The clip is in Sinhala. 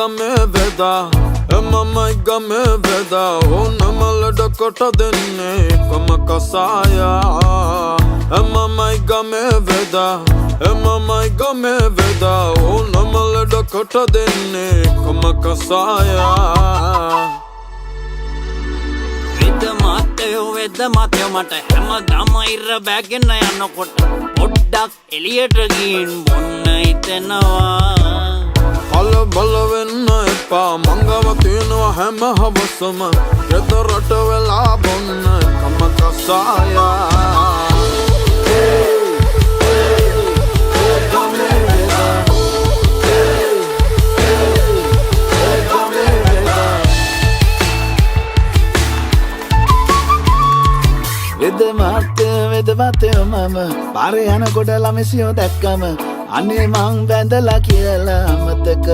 ගමේ වෙදා එමමයි ගමේ වෙදා ඕනම ලඩකොට දෙන්නේ එකම කසායා එමමයි ගමේ වෙදා එමමයි ගමේ වෙදා ඕනම ලඩකොට දෙන්නේ එකම කසායා වෙද මාතයෝ මට හැමදාම ඉර බැගෙන යනකොට පොඩ්ඩක් එළියට ගින් බොන්න හිතෙනවා කලබල වෙන්න එපා මංගව තියෙනවා හැම හවසම ගෙදරට වෙලා බොන්න එකම කසායා වෙද මාතයෝ මම පාරේ යනකොට ළමසියෝ දැක්කම අනේ මං බැඳලා කියලා අමතක